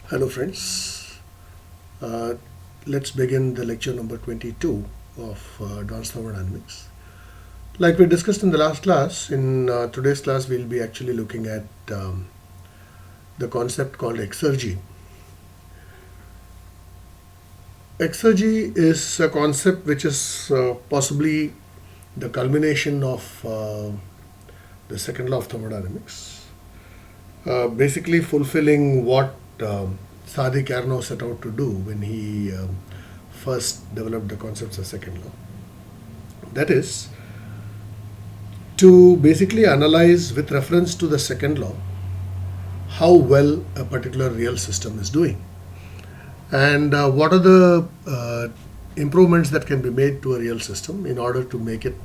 Hello friends, uh, let's begin the lecture number 22 of Advanced Thermodynamics. Like we discussed in the last class, in today's class we'll be actually looking at the concept called exergy. Exergy is a concept which is possibly the culmination of the second law of thermodynamics, basically fulfilling what Sadi Carnot set out to do when he first developed the concepts of second law. That is, to basically analyze with reference to the second law how well a particular real system is doing and what are the improvements that can be made to a real system in order to make it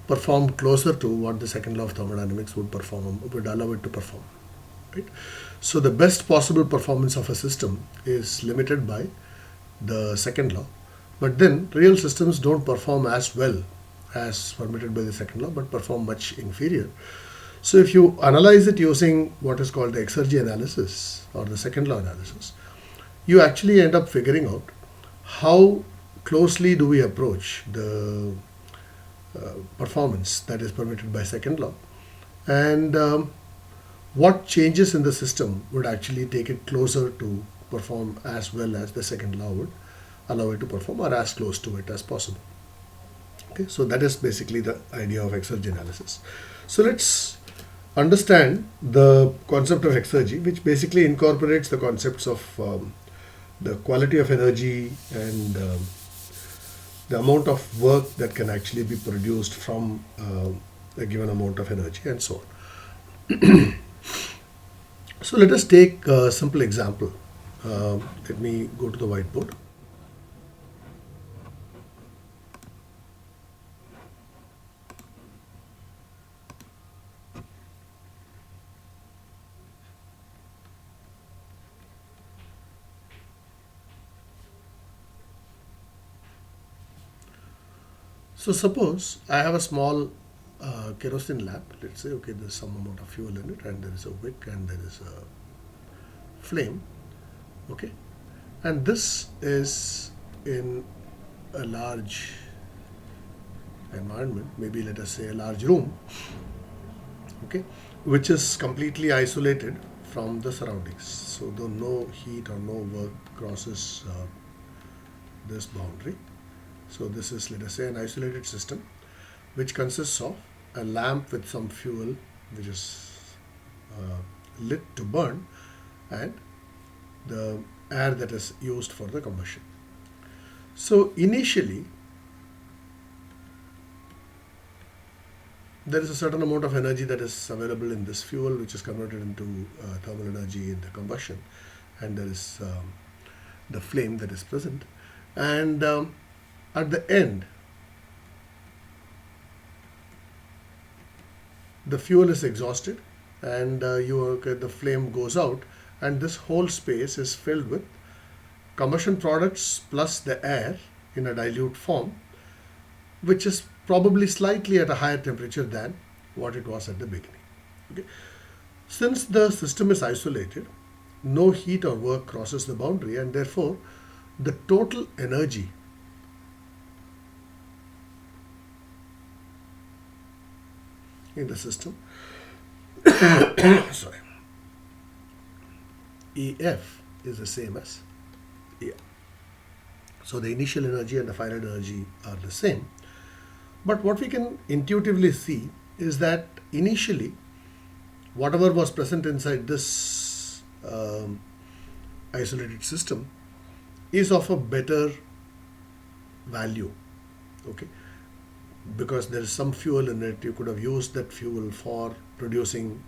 perform closer to what the second law of thermodynamics would allow it to perform, right? So the best possible performance of a system is limited by the second law, but then real systems don't perform as well as permitted by the second law but perform much inferior. So if you analyze it using what is called the Exergy analysis or the second law analysis, you actually end up figuring out how closely do we approach the performance that is permitted by second law, and what changes in the system would actually take it closer to perform as well as the second law would allow it to perform, or as close to it as possible. Okay, so that is basically the idea of exergy analysis. So let's understand the concept of exergy, which basically incorporates the concepts of the quality of energy and the amount of work that can actually be produced from a given amount of energy and so on. So let us take a simple example. Let me go to the whiteboard. So suppose I have a small kerosene lamp. Let's say, okay, there's some amount of fuel in it, and there is a wick, and there is a flame. Okay, and this is in a large environment, maybe let us say a large room, okay, which is completely isolated from the surroundings. So though no heat or no work crosses this boundary. So this is, let us say, an isolated system which consists of a lamp with some fuel which is lit to burn, and the air that is used for the combustion. So initially there is a certain amount of energy that is available in this fuel, which is converted into thermal energy in the combustion, and there is the flame that is present, and at the end the fuel is exhausted, and the flame goes out, and this whole space is filled with combustion products plus the air in a dilute form, which is probably slightly at a higher temperature than what it was at the beginning. Okay. Since the system is isolated, no heat or work crosses the boundary, and therefore the total energy in the system sorry, EF is the same as ER. So the initial energy and the final energy are the same. But what we can intuitively see is that initially whatever was present inside this isolated system is of a better value. Okay, because there is some fuel in it, you could have used that fuel for producing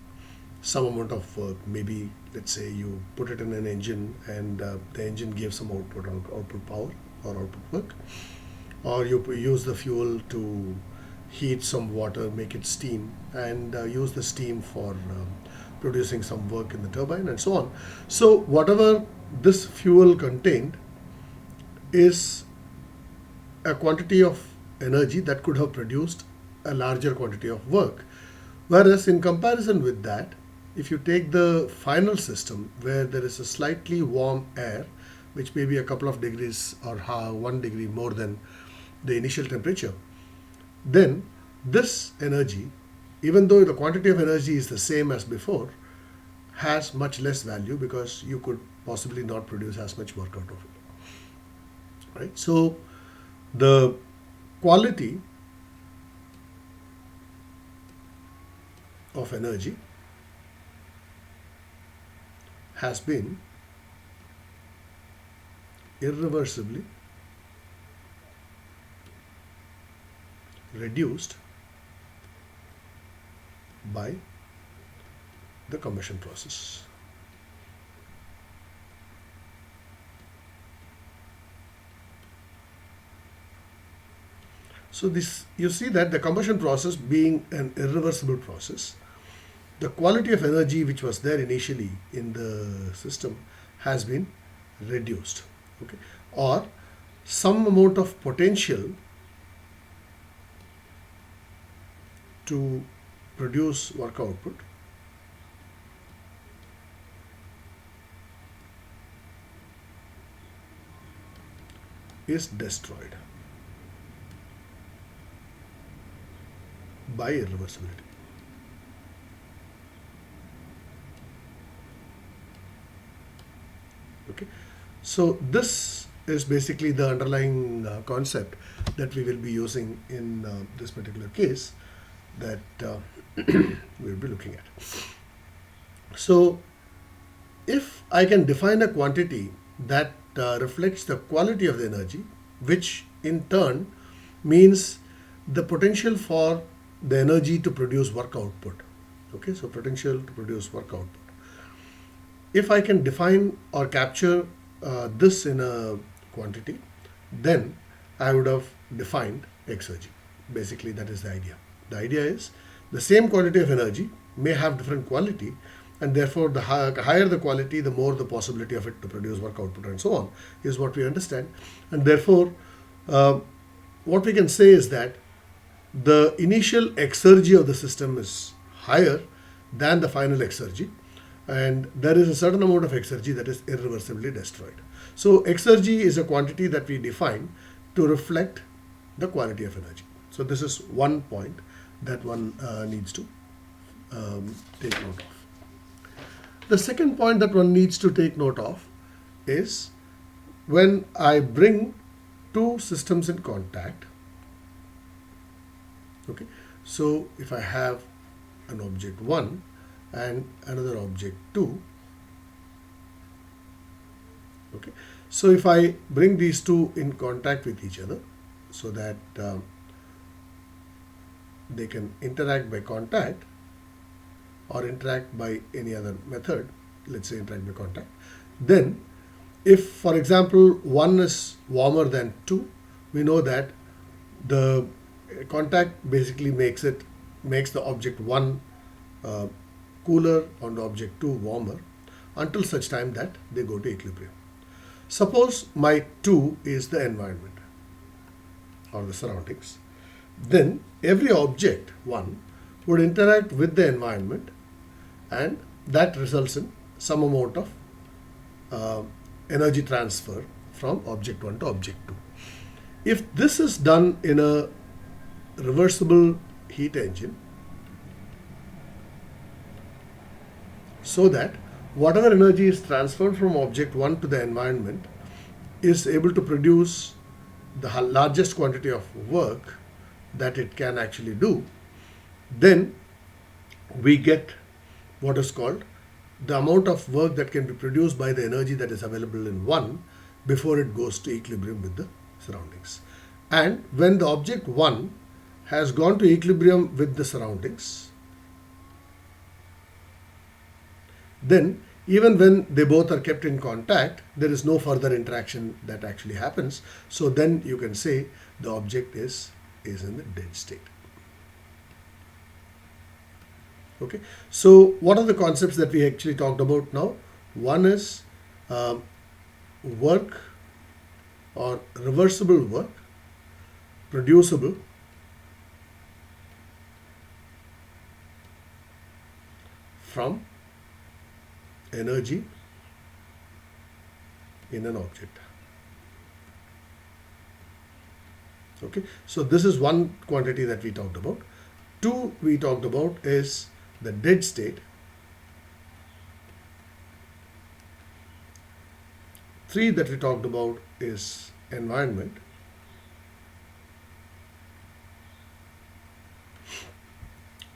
some amount of work. Maybe let's say you put it in an engine, and the engine gave some output power or output work, or you use the fuel to heat some water, make it steam, and use the steam for producing some work in the turbine and so on. So whatever this fuel contained is a quantity of energy that could have produced a larger quantity of work. Whereas in comparison with that, if you take the final system where there is a slightly warm air, which may be a couple of degrees or 1 degree more than the initial temperature, then this energy, even though the quantity of energy is the same as before, has much less value because you could possibly not produce as much work out of it. Right? So the quality of energy has been irreversibly reduced by the combustion process. So this, you see that the combustion process being an irreversible process, the quality of energy which was there initially in the system has been reduced, okay, or some amount of potential to produce work output is destroyed by irreversibility. Okay, so this is basically the underlying concept that we will be using in this particular case that we'll be looking at. So if I can define a quantity that reflects the quality of the energy, which in turn means the potential for the energy to produce work output. Okay, so potential to produce work output. If I can define or capture this in a quantity, then I would have defined Exergy. Basically, that is the idea. The idea is the same quantity of energy may have different quality, and therefore the higher the quality, the more the possibility of it to produce work output and so on is what we understand. And therefore, what we can say is that the initial exergy of the system is higher than the final exergy, and there is a certain amount of exergy that is irreversibly destroyed. So exergy is a quantity that we define to reflect the quality of energy. So this is one point that one needs to take note of. The second point that one needs to take note of is when I bring two systems in contact. Okay, so if I have an object 1 and another object 2, okay, so if I bring these two in contact with each other so that they can interact by contact or interact by any other method, let's say interact by contact, then if, for example, 1 is warmer than 2, we know that the contact basically makes the object 1 cooler and the object 2 warmer until such time that they go to equilibrium. Suppose my 2 is the environment or the surroundings, then every object 1 would interact with the environment, and that results in some amount of energy transfer from object 1 to object 2. If this is done in a reversible heat engine, so that whatever energy is transferred from object 1 to the environment is able to produce the largest quantity of work that it can actually do, then we get what is called the amount of work that can be produced by the energy that is available in 1 before it goes to equilibrium with the surroundings. And when the object 1 has gone to equilibrium with the surroundings, then even when they both are kept in contact, there is no further interaction that actually happens. So then you can say the object is in the dead state. Okay. So what are the concepts that we actually talked about now? One is work or reversible work, producible from energy in an object. Okay, so this is one quantity that we talked about. Two we talked about is the dead state. Three that we talked about is environment.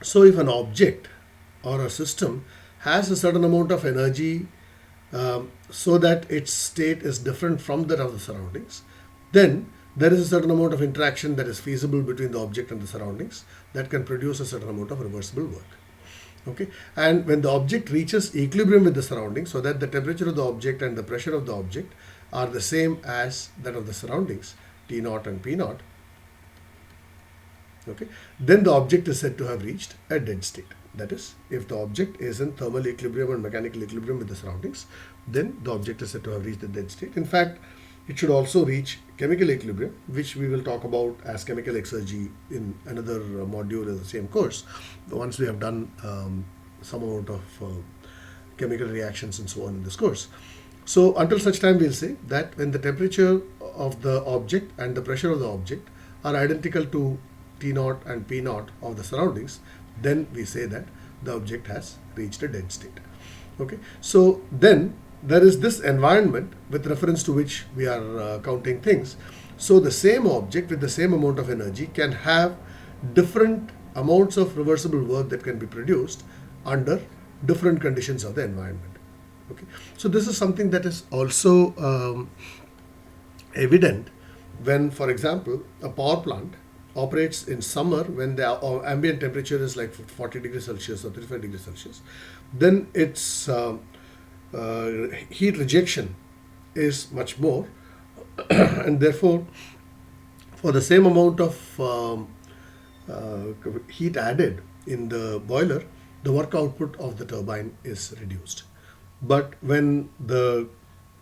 So if an object or a system has a certain amount of energy so that its state is different from that of the surroundings, then there is a certain amount of interaction that is feasible between the object and the surroundings that can produce a certain amount of reversible work. Okay, and when the object reaches equilibrium with the surroundings, so that the temperature of the object and the pressure of the object are the same as that of the surroundings, T naught and P naught, okay, then the object is said to have reached a dead state. That is, if the object is in thermal equilibrium and mechanical equilibrium with the surroundings, then the object is said to have reached the dead state. In fact, it should also reach chemical equilibrium, which we will talk about as chemical exergy in another module of the same course, once we have done some amount of chemical reactions and so on in this course. So until such time, we'll say that when the temperature of the object and the pressure of the object are identical to T naught and P naught of the surroundings, then we say that the object has reached a dead state. Okay, so then there is this environment with reference to which we are counting things. So the same object with the same amount of energy can have different amounts of reversible work that can be produced under different conditions of the environment. Okay, so this is something that is also evident when, for example, a power plant operates in summer when the ambient temperature is like 40 degrees Celsius or 35 degrees Celsius. Then its heat rejection is much more and therefore for the same amount of heat added in the boiler, the work output of the turbine is reduced. But when the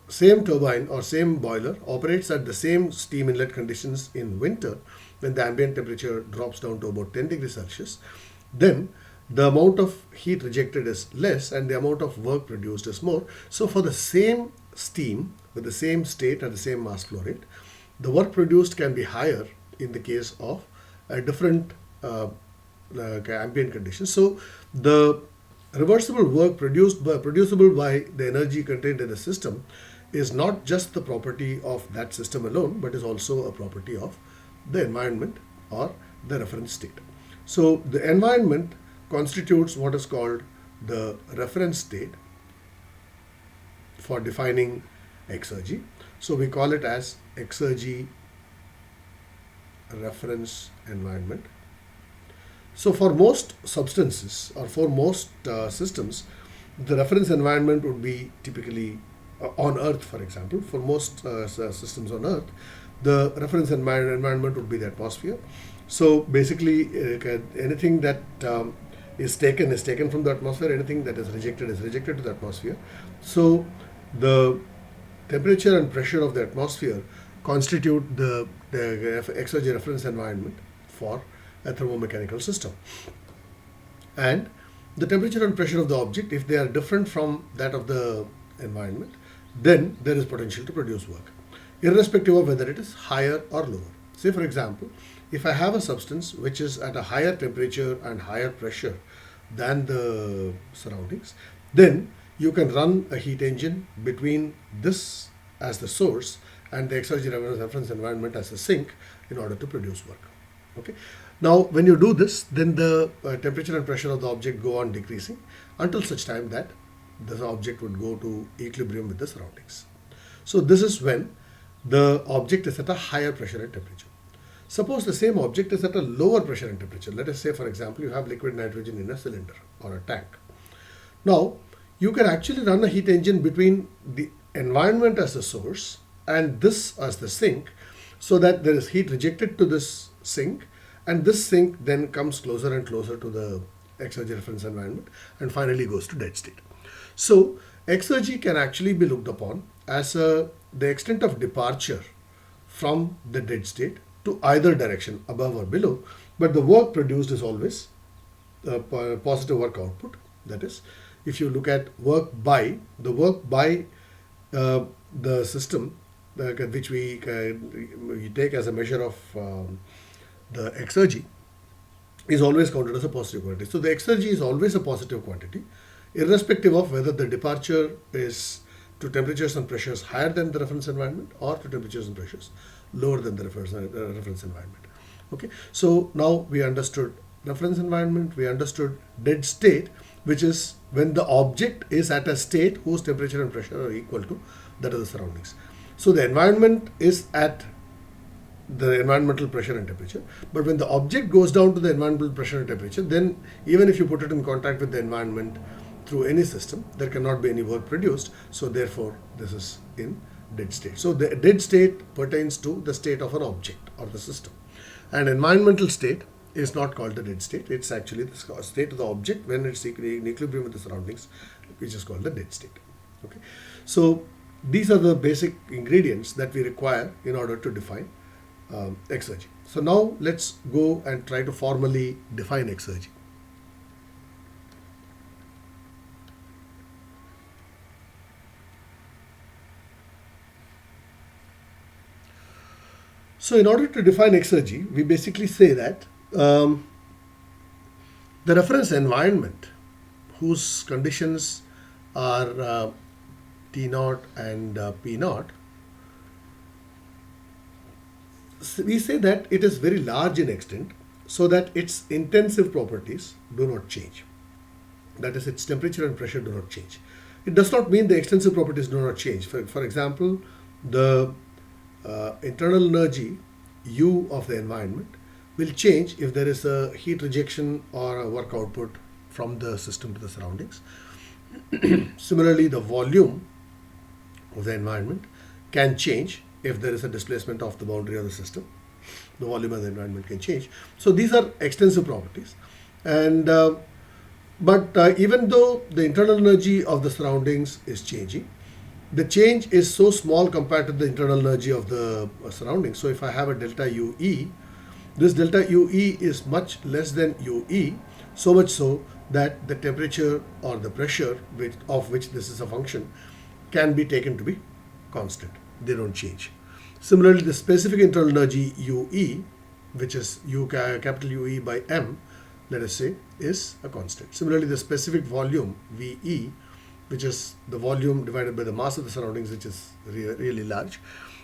same turbine or same boiler operates at the same steam inlet conditions in winter, when the ambient temperature drops down to about 10 degrees Celsius, then the amount of heat rejected is less and the amount of work produced is more. So for the same steam with the same state and the same mass flow rate, the work produced can be higher in the case of a different ambient conditions. So the reversible work producible by the energy contained in the system is not just the property of that system alone, but is also a property of the environment or the reference state. So the environment constitutes what is called the reference state for defining exergy. So we call it as exergy reference environment. So for most substances or for most systems, the reference environment would be typically on Earth, for example. For most systems on Earth, the reference environment would be the atmosphere. So basically, anything that is taken from the atmosphere, anything that is rejected to the atmosphere. So the temperature and pressure of the atmosphere constitute the exergy reference environment for a thermomechanical system. And the temperature and pressure of the object, if they are different from that of the environment, then there is potential to produce work, irrespective of whether it is higher or lower. Say, for example, if I have a substance which is at a higher temperature and higher pressure than the surroundings, then you can run a heat engine between this as the source and the exergy reference environment as the sink in order to produce work. Okay. Now, when you do this, then the temperature and pressure of the object go on decreasing until such time that the object would go to equilibrium with the surroundings. So this is when the object is at a higher pressure and temperature. Suppose the same object is at a lower pressure and temperature. Let us say, for example, you have liquid nitrogen in a cylinder or a tank. Now, you can actually run a heat engine between the environment as the source and this as the sink, so that there is heat rejected to this sink, and this sink then comes closer and closer to the exergy reference environment and finally goes to dead state. So exergy can actually be looked upon as the extent of departure from the dead state to either direction, above or below, but the work produced is always positive work output. That is, if you look at work by the system, which we take as a measure of the exergy, is always counted as a positive quantity. So the exergy is always a positive quantity, irrespective of whether the departure is to temperatures and pressures higher than the reference environment or to temperatures and pressures lower than the reference environment. Okay, so now we understood reference environment, we understood dead state, which is when the object is at a state whose temperature and pressure are equal to that of the surroundings. So the environment is at the environmental pressure and temperature, but when the object goes down to the environmental pressure and temperature, then even if you put it in contact with the environment through any system, there cannot be any work produced. So therefore this is in dead state. So the dead state pertains to the state of an object or the system, and environmental state is not called the dead state. It's actually the state of the object when it's in equilibrium with the surroundings, which is called the dead state. Okay, so these are the basic ingredients that we require in order to define exergy. So now let's go and try to formally define exergy. So in order to define exergy, we basically say that the reference environment whose conditions are T naught and P naught, we say that it is very large in extent so that its intensive properties do not change. That is, its temperature and pressure do not change. It does not mean the extensive properties do not change. For example, the internal energy U of the environment will change if there is a heat rejection or a work output from the system to the surroundings. Similarly, the volume of the environment can change if there is a displacement of the boundary of the system. The volume of the environment can change. So these are extensive properties. And but even though the internal energy of the surroundings is changing, the change is so small compared to the internal energy of the surroundings. So if I have a delta UE, this delta UE is much less than UE, so much so that the temperature or the pressure of which this is a function can be taken to be constant. They don't change. Similarly, the specific internal energy UE, which is capital UE by M, let us say, is a constant. Similarly, the specific volume VE, which is the volume divided by the mass of the surroundings, which is really large.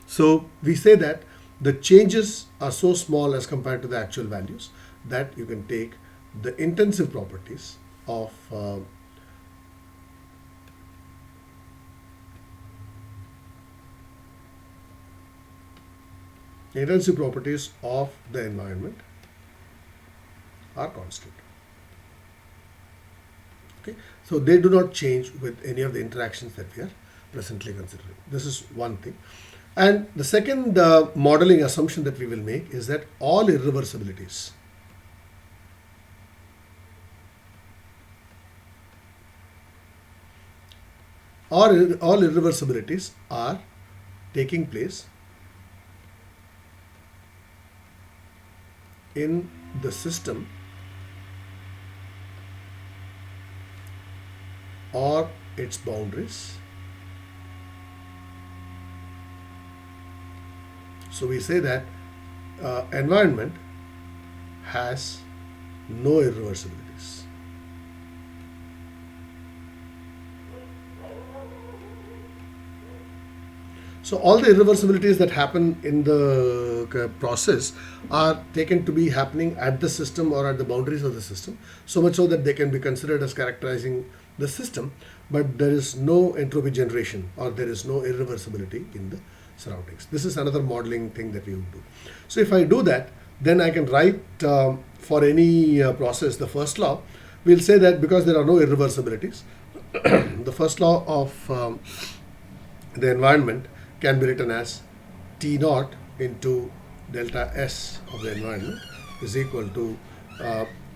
So we say that the changes are so small as compared to the actual values that you can take the intensive properties of the environment are constant. Okay, so they do not change with any of the interactions that we are presently considering. This is one thing. And the second modeling assumption that we will make is that all irreversibilities are taking place in the system or its boundaries. So we say that environment has no irreversibilities. So all the irreversibilities that happen in the process are taken to be happening at the system or at the boundaries of the system, so much so that they can be considered as characterizing the system, but there is no entropy generation or there is no irreversibility in the surroundings. This is another modeling thing that we would do. So if I do that, then I can write for any process the first law. We'll say that because there are no irreversibilities, the first law of the environment can be written as T naught into delta S of the environment is equal to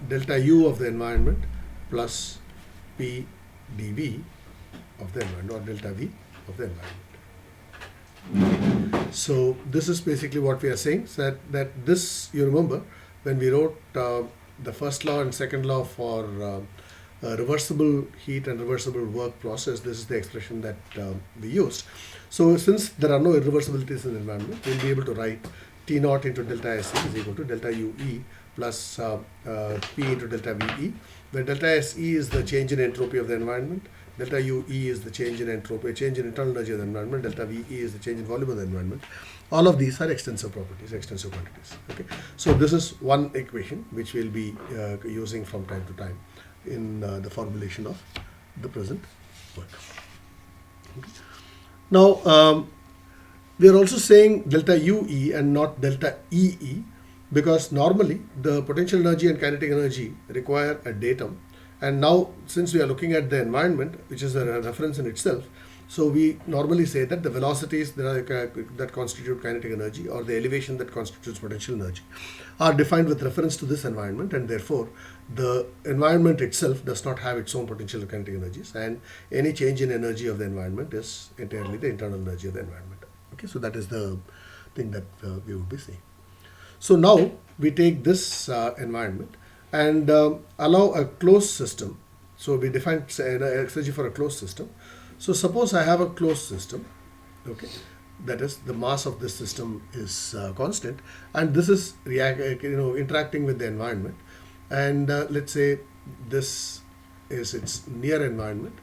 delta U of the environment plus P dV of the environment, or delta V of the environment. So this is basically what we are saying, so that this, you remember when we wrote the first law and second law for reversible heat and reversible work process, this is the expression that we used. So since there are no irreversibilities in the environment, we'll be able to write T naught into delta SE is equal to delta UE plus P into delta VE, where delta SE is the change in entropy of the environment, delta UE is the change in entropy, change in internal energy of the environment, delta VE is the change in volume of the environment. All of these are extensive properties, extensive quantities. Okay, so this is one equation which we'll be using from time to time in the formulation of the present work. Okay. Now, we are also saying delta UE and not delta EE, because normally the potential energy and kinetic energy require a datum, and now since we are looking at the environment, which is a reference in itself, so we normally say that the velocities that constitute kinetic energy, or the elevation that constitutes potential energy, are defined with reference to this environment, and therefore the environment itself does not have its own potential or kinetic energies, and any change in energy of the environment is entirely the internal energy of the environment. Okay, so that is the thing that we would be saying. So now we take this environment and allow a closed system. So we define Exergy for a closed system. So suppose I have a closed system, okay, that is the mass of this system is constant, and this is interacting with the environment, and let's say this is its near environment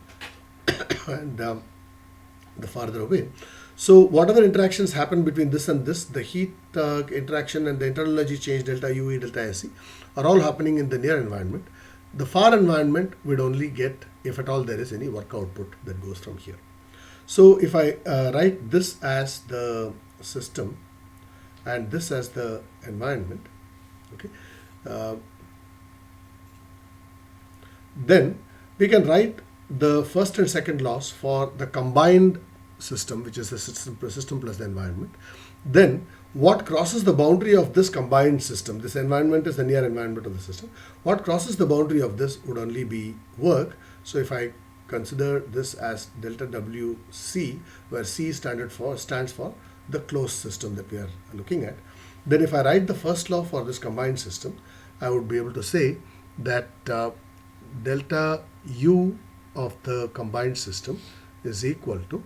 and the farther away. So whatever interactions happen between this and this, the heat interaction and the internal energy change delta UE, delta SE, are all happening in the near environment. The far environment would only get, if at all there is any work output that goes from here. So if I write this as the system and this as the environment, okay, then we can write the first and second laws for the combined system, which is the system plus the environment. Then what crosses the boundary of this combined system, this environment is the near environment of the system, what crosses the boundary of this would only be work. So if I consider this as delta WC, where C stands for the closed system that we are looking at, then if I write the first law for this combined system, I would be able to say that delta U of the combined system is equal to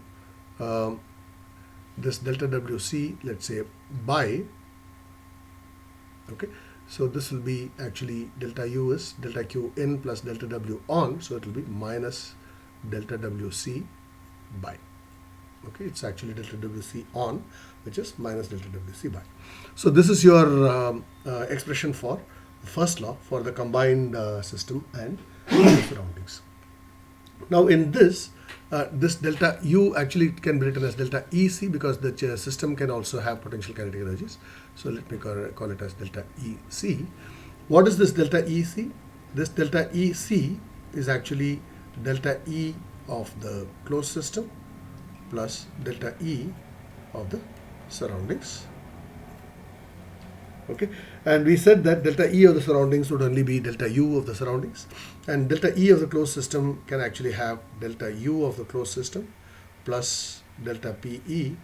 this delta WC, let's say, by, okay, so this will be actually delta U is delta Q in plus delta W on, so it will be minus delta WC by, okay, it's actually delta WC on, which is minus delta WC by. So this is your expression for the first law for the combined system and surroundings. Now in this, this delta U actually can be written as delta EC, because the system can also have potential kinetic energies. So let me call it as delta EC. What is this delta EC? This delta EC is actually delta E of the closed system plus delta E of the surroundings. Okay, and we said that delta E of the surroundings would only be delta U of the surroundings, and delta E of the closed system can actually have delta U of the closed system plus delta PE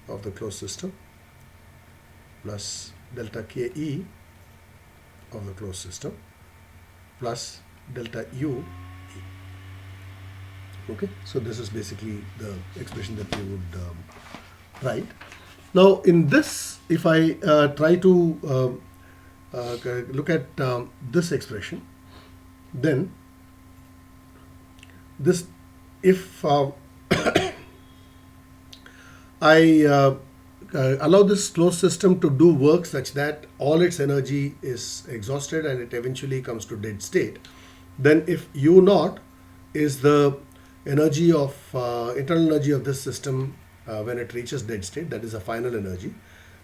of the closed system plus delta KE of the closed system plus delta UE. Okay, so this is basically the expression that we would write. Now in this, if I try to look at this expression, then this, if I allow this closed system to do work such that all its energy is exhausted and it eventually comes to dead state, then if U naught is the energy of internal energy of this system when it reaches dead state, that is a final energy,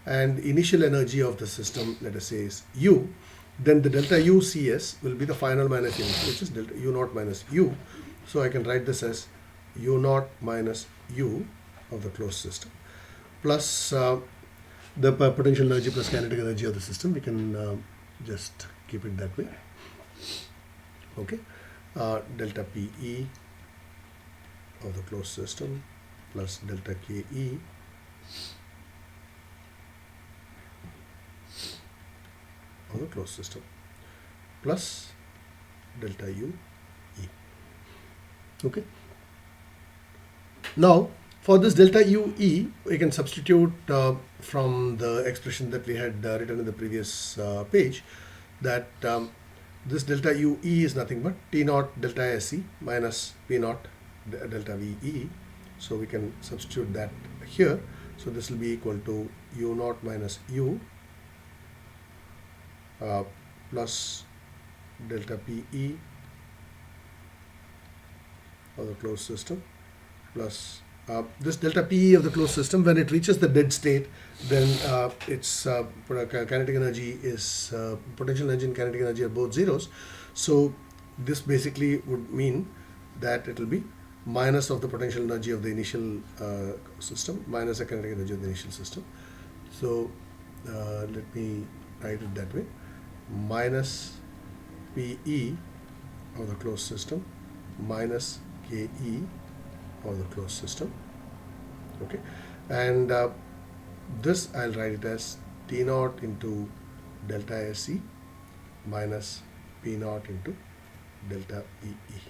and initial energy of the system, let us say, is U, then the delta U CS will be the final minus initial, which is delta U naught minus U. So I can write this as U naught minus U of the closed system plus the potential energy plus kinetic energy of the system. We can just keep it that way. Okay, delta PE of the closed system plus delta KE of the closed system plus delta UE. Okay. Now, for this delta UE, we can substitute from the expression that we had written in the previous page, that this delta UE is nothing but T naught delta SE minus P naught delta VE. So we can substitute that here. So this will be equal to U naught minus U plus delta PE of the closed system plus this delta PE of the closed system. When it reaches the dead state, then its kinetic energy is potential energy and kinetic energy are both zeros. So this basically would mean that it will be minus of the potential energy of the initial system minus the kinetic energy of the initial system. So let me write it that way: minus PE of the closed system minus KE of the closed system. Okay, and this I'll write it as T naught into delta SE minus P naught into delta EE.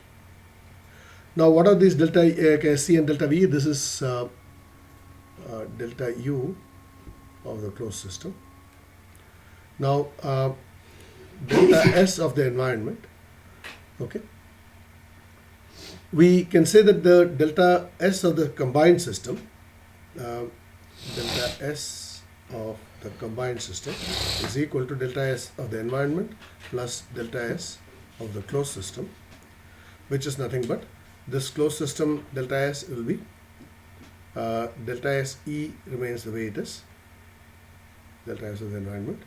Now, what are these delta SE and delta VE? This is delta U of the closed system. Now, delta S of the environment. Okay. We can say that the delta S of the combined system, delta S of the combined system is equal to delta S of the environment plus delta S of the closed system, which is nothing but this closed system delta S will be delta S E remains the way it is, delta S of the environment.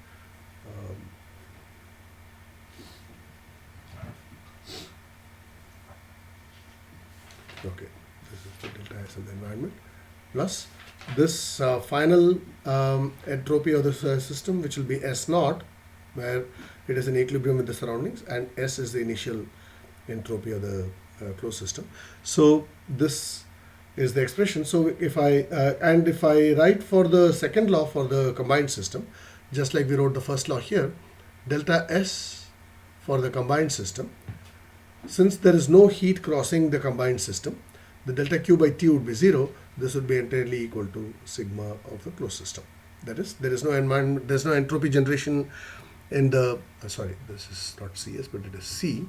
Okay, this is the delta S of the environment plus this final entropy of the system, which will be S naught, where it is in equilibrium with the surroundings, and S is the initial entropy of the closed system. So this is the expression. So if I write for the second law for the combined system, just like we wrote the first law here, delta S for the combined system, since there is no heat crossing the combined system, the delta Q by T would be 0. This would be entirely equal to sigma of the closed system. That is, there is no environment, there is no entropy generation in the, sorry, this is not CS, but it is C.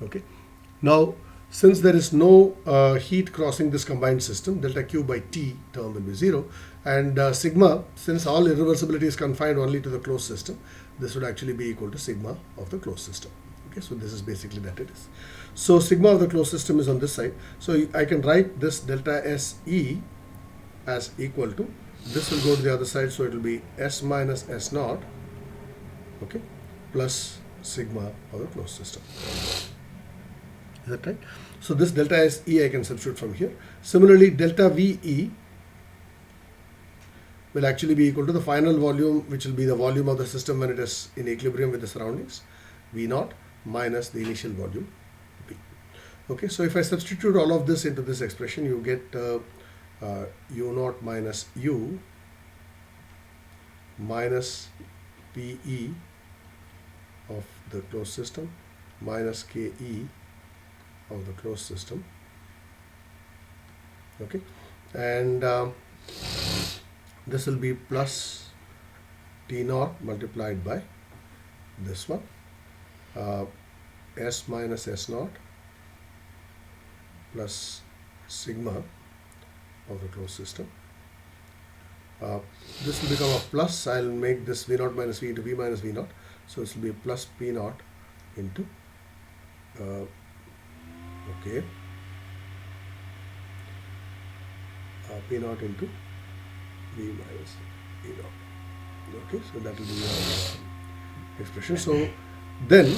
Okay. Now, since there is no heat crossing this combined system, delta Q by T term will be 0. And sigma, since all irreversibility is confined only to the closed system, this would actually be equal to sigma of the closed system. Okay, so this is basically that it is. So sigma of the closed system is on this side. So I can write this delta SE as equal to, this will go to the other side, so it will be S minus S naught, okay, plus sigma of the closed system. Is that right? So this delta SE I can substitute from here. Similarly, delta VE will actually be equal to the final volume, which will be the volume of the system when it is in equilibrium with the surroundings, V naught minus the initial volume, V. Okay, so if I substitute all of this into this expression, you get U naught minus U minus PE of the closed system minus KE of the closed system. Okay, and this will be plus T naught multiplied by this one, S minus S naught plus sigma of the closed system. This will become a plus. I'll make this V naught minus V into V minus V naught. So this will be plus P naught into okay, P naught into V minus V naught. Okay, so that will be your expression. So then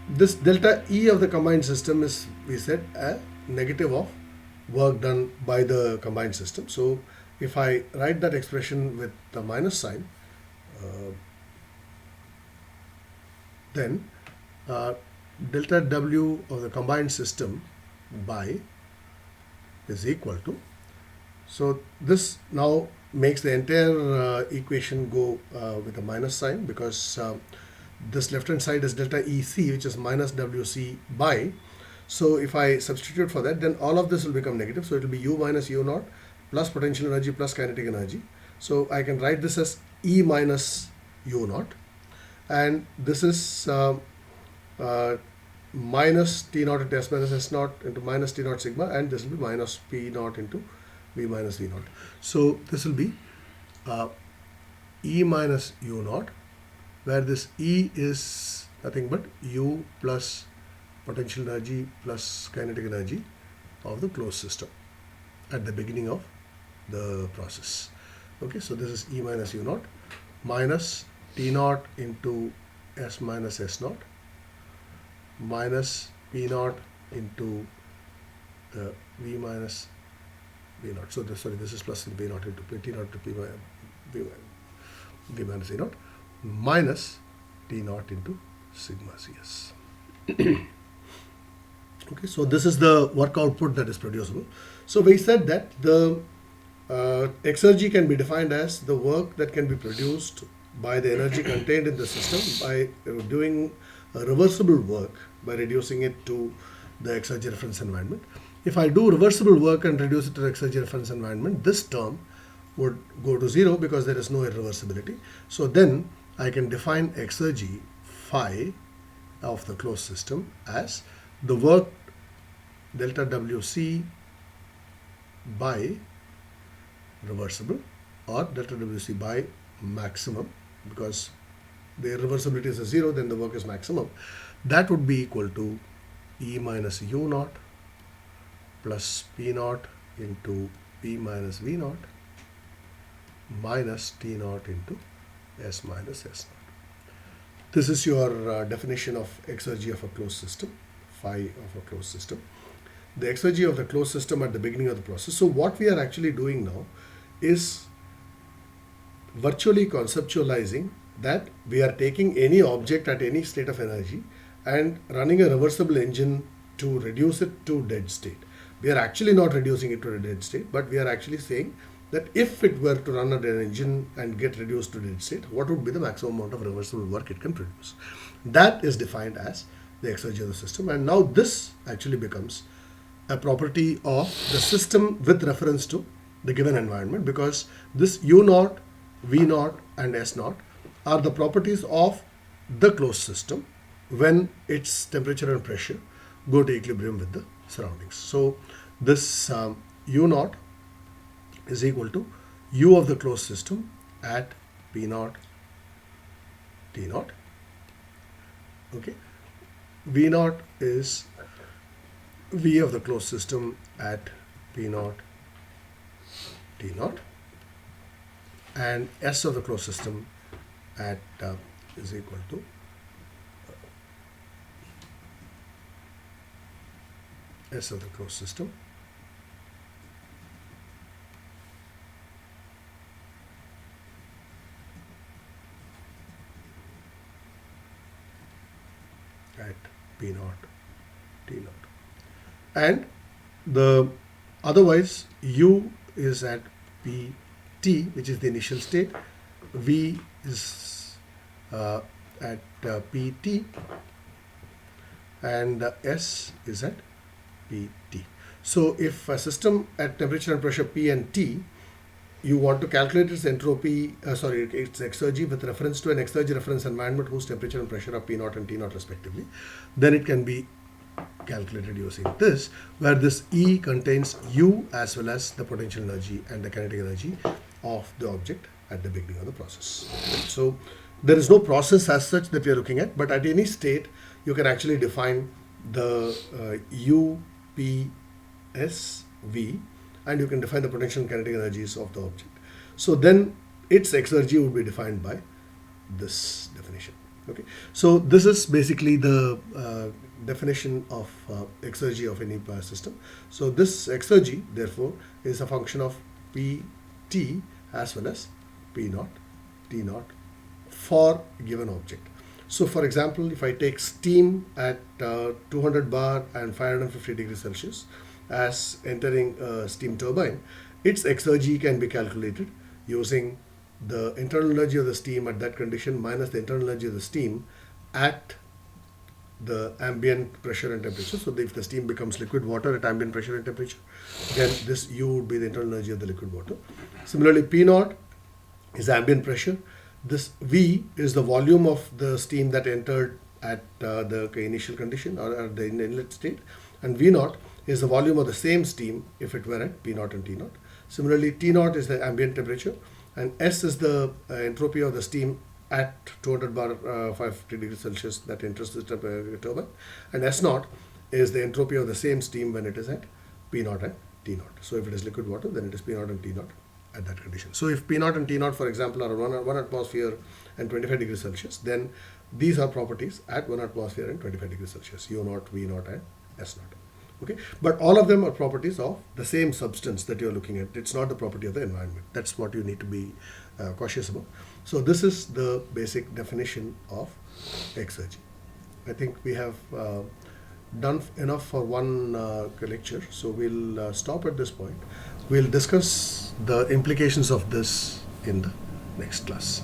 this delta E of the combined system is, we said, a negative of work done by the combined system. So if I write that expression with the minus sign, then delta W of the combined system by is equal to, so this now makes the entire equation go with a minus sign, because this left hand side is delta EC, which is minus WC by. So if I substitute for that, then all of this will become negative. So it will be U minus U naught plus potential energy plus kinetic energy. So I can write this as E minus U naught, and this is minus T naught into S minus S naught into minus T naught sigma, and this will be minus P naught into V minus V naught. So this will be E minus U naught, where this E is nothing but U plus potential energy plus kinetic energy of the closed system at the beginning of the process. Okay, so this is E minus U naught minus T naught into S minus S naught minus P naught into V minus V naught. So this is plus V naught into T naught to V minus V naught minus T naught into sigma Cs. Okay, so this is the work output that is producible. So we said that the Exergy can be defined as the work that can be produced by the energy contained in the system by doing a reversible work by reducing it to the Exergy reference environment. If I do reversible work and reduce it to the Exergy reference environment, this term would go to 0 because there is no irreversibility. So then I can define Exergy phi of the closed system as the work delta WC by reversible, or delta WC by maximum, because the irreversibility is a 0, then the work is maximum. That would be equal to E minus U naught plus P naught into P minus V naught minus T naught into S minus S naught. This is your definition of Exergy of a closed system, phi of a closed system. The Exergy of the closed system at the beginning of the process. So what we are actually doing now is virtually conceptualizing that we are taking any object at any state of energy and running a reversible engine to reduce it to dead state. We are actually not reducing it to a dead state, but we are actually saying that if it were to run an engine and get reduced to dead state, what would be the maximum amount of reversible work it can produce? That is defined as the Exergy of the system, and now this actually becomes a property of the system with reference to the given environment, because this U naught, V naught and S naught are the properties of the closed system when its temperature and pressure go to equilibrium with the surroundings. So this U naught is equal to U of the closed system at P naught, T naught. Okay, V naught is V of the closed system at P naught, T naught, and S of the closed system at is equal to S of the closed system at P naught, T naught, and the otherwise U is at Pt, which is the initial state, V is at Pt, and S is at Pt. So if a system at temperature and pressure P and T, you want to calculate its entropy, its Exergy with reference to an Exergy reference environment whose temperature and pressure are P naught and T naught respectively, then it can be calculated using this, where this E contains U as well as the potential energy and the kinetic energy of the object at the beginning of the process. So there is no process as such that we are looking at, but at any state you can actually define the U, P, S, V, and you can define the potential and kinetic energies of the object. So then its Exergy would be defined by this definition. Okay, so this is basically the definition of Exergy of any system. So this Exergy therefore is a function of Pt as well as P naught, T naught for a given object. So for example, if I take steam at 200 bar and 550 degrees Celsius as entering a steam turbine, its Exergy can be calculated using the internal energy of the steam at that condition minus the internal energy of the steam at the ambient pressure and temperature. So if the steam becomes liquid water at ambient pressure and temperature, then this U would be the internal energy of the liquid water. Similarly, P naught is ambient pressure. This V is the volume of the steam that entered at the initial condition or at the inlet state, and V naught is the volume of the same steam if it were at P naught and T naught. Similarly, T naught is the ambient temperature, and S is the entropy of the steam at 200 bar 550 degrees Celsius that enters the turbine, and S naught is the entropy of the same steam when it is at P naught and T naught. So if it is liquid water, then it is P naught and T naught at that condition. So if P naught and T naught, for example, are 1 atmosphere and 25 degrees Celsius, then these are properties at 1 atmosphere and 25 degrees Celsius, U naught, V naught, and S naught. Okay, but all of them are properties of the same substance that you're looking at. It's not the property of the environment. That's what you need to be cautious about. So this is the basic definition of exergy. I think we have done enough for one lecture, so we'll stop at this point. We'll discuss the implications of this in the next class.